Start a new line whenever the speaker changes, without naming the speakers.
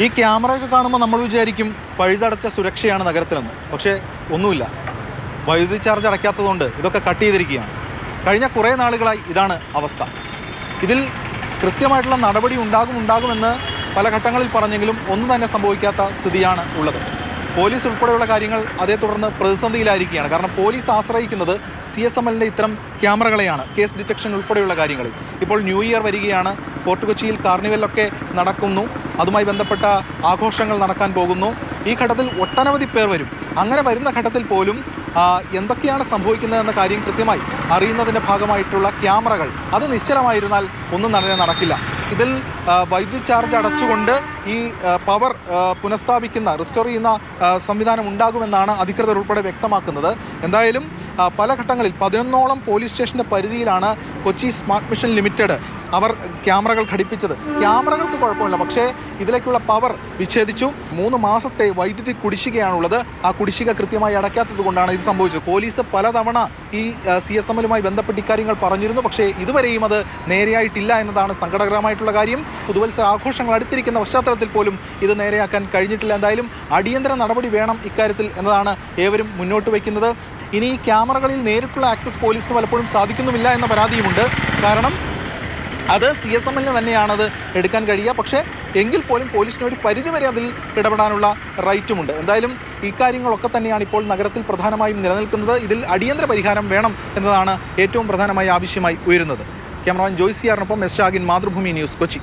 ഈ ക്യാമറയൊക്കെ കാണുമ്പോൾ നമ്മൾ വിചാരിക്കും പഴുതടച്ച സുരക്ഷയാണ് നഗരത്തിലെന്ന്. പക്ഷേ ഒന്നുമില്ല. വൈദ്യുതി ചാർജ് അടയ്ക്കാത്തതുകൊണ്ട് ഇതൊക്കെ കട്ട് ചെയ്തിരിക്കുകയാണ്. കഴിഞ്ഞ കുറേ നാളുകളായി ഇതാണ് അവസ്ഥ. ഇതിൽ കൃത്യമായിട്ടുള്ള നടപടി ഉണ്ടാകുമെന്ന് പല ഘട്ടങ്ങളിൽ പറഞ്ഞെങ്കിലും ഒന്നും തന്നെ സംഭവിക്കാത്ത സ്ഥിതിയാണ് ഉള്ളത്. പോലീസ് ഉൾപ്പെടെയുള്ള കാര്യങ്ങൾ അതേ തുടർന്ന് പ്രതിസന്ധിയിലായിരിക്കുകയാണ്. കാരണം പോലീസ് ആശ്രയിക്കുന്നത് CSMLൻ്റെ ഇത്തരം ക്യാമറകളെയാണ്, കേസ് ഡിറ്റക്ഷൻ ഉൾപ്പെടെയുള്ള കാര്യങ്ങളിൽ. ഇപ്പോൾ ന്യൂ ഇയർ വരികയാണ്. ഫോർട്ട് കൊച്ചിയിൽ കാർണിവലൊക്കെ നടക്കുന്നു. അതുമായി ബന്ധപ്പെട്ട ആഘോഷങ്ങൾ നടക്കാൻ പോകുന്നു. ഈ ഘട്ടത്തിൽ ഒട്ടനവധി പേർ വരും. അങ്ങനെ വരുന്ന ഘട്ടത്തിൽ പോലും എന്തൊക്കെയാണ് സംഭവിക്കുന്നതെന്ന കാര്യം കൃത്യമായി അറിയുന്നതിൻ്റെ ഭാഗമായിട്ടുള്ള ക്യാമറകൾ അത് നിശ്ചലമായിരുന്നാൽ ഒന്നും തന്നെ നടക്കില്ല. ഇതിൽ വൈദ്യുതി ചാർജ് അടച്ചുകൊണ്ട് ഈ പവർ പുനഃസ്ഥാപിക്കുന്ന, റിസ്റ്റോർ ചെയ്യുന്ന സംവിധാനം ഉണ്ടാകുമെന്നാണ് അധികൃതർ ഉൾപ്പെടെ വ്യക്തമാക്കുന്നത്. എന്തായാലും പല ഘട്ടങ്ങളിൽ 11ഓളം പോലീസ് സ്റ്റേഷൻ്റെ പരിധിയിലാണ് കൊച്ചി സ്മാർട്ട് മിഷൻ ലിമിറ്റഡ് അവർ ക്യാമറകൾ ഘടിപ്പിച്ചത്. ക്യാമറകൾക്ക് കുഴപ്പമില്ല, പക്ഷേ ഇതിലേക്കുള്ള പവർ വിച്ഛേദിച്ചു. 3 മാസത്തെ വൈദ്യുതി കുടിശ്ശികയാണുള്ളത്. ആ കുടിശ്ശിക കൃത്യമായി അടയ്ക്കാത്തത് കൊണ്ടാണ് ഇത് സംഭവിച്ചത്. പോലീസ് പലതവണ ഈ CSMലുമായി ബന്ധപ്പെട്ട് ഇക്കാര്യങ്ങൾ പറഞ്ഞിരുന്നു. പക്ഷേ ഇതുവരെയും അത് നേരെയായിട്ടില്ല എന്നതാണ് സങ്കടകരമായിട്ടുള്ള കാര്യം. പുതുവത്സര ആഘോഷങ്ങൾ അടുത്തിരിക്കുന്ന പശ്ചാത്തലത്തിൽ പോലും ഇത് നേരെയാക്കാൻ കഴിഞ്ഞിട്ടില്ല. എന്തായാലും അടിയന്തര നടപടി വേണം ഇക്കാര്യത്തിൽ എന്നതാണ് ഏവരും മുന്നോട്ട് വയ്ക്കുന്നത്. ഇനി ഈ ക്യാമറകളിൽ നേരിട്ടുള്ള ആക്സസ് പോലീസിന് പലപ്പോഴും സാധിക്കുന്നുമില്ല എന്ന പരാതിയുമുണ്ട്. കാരണം അത് CSMലിന് തന്നെയാണത് എടുക്കാൻ കഴിയുക. പക്ഷേ എങ്കിൽ പോലും പോലീസിന് ഒരു പരിധിവരെ അതിൽ ഇടപെടാനുള്ള റൈറ്റുമുണ്ട്. എന്തായാലും ഇക്കാര്യങ്ങളൊക്കെ തന്നെയാണ് ഇപ്പോൾ നഗരത്തിൽ പ്രധാനമായും നിലനിൽക്കുന്നത്. ഇതിൽ അടിയന്തര പരിഹാരം വേണം എന്നതാണ് ഏറ്റവും പ്രധാനമായി ആവശ്യമായി ഉയരുന്നത്. ക്യാമറമാൻ ജോയ്സിയാറിനൊപ്പം എസ് ഷാഗിൻ, മാതൃഭൂമി ന്യൂസ്, കൊച്ചി.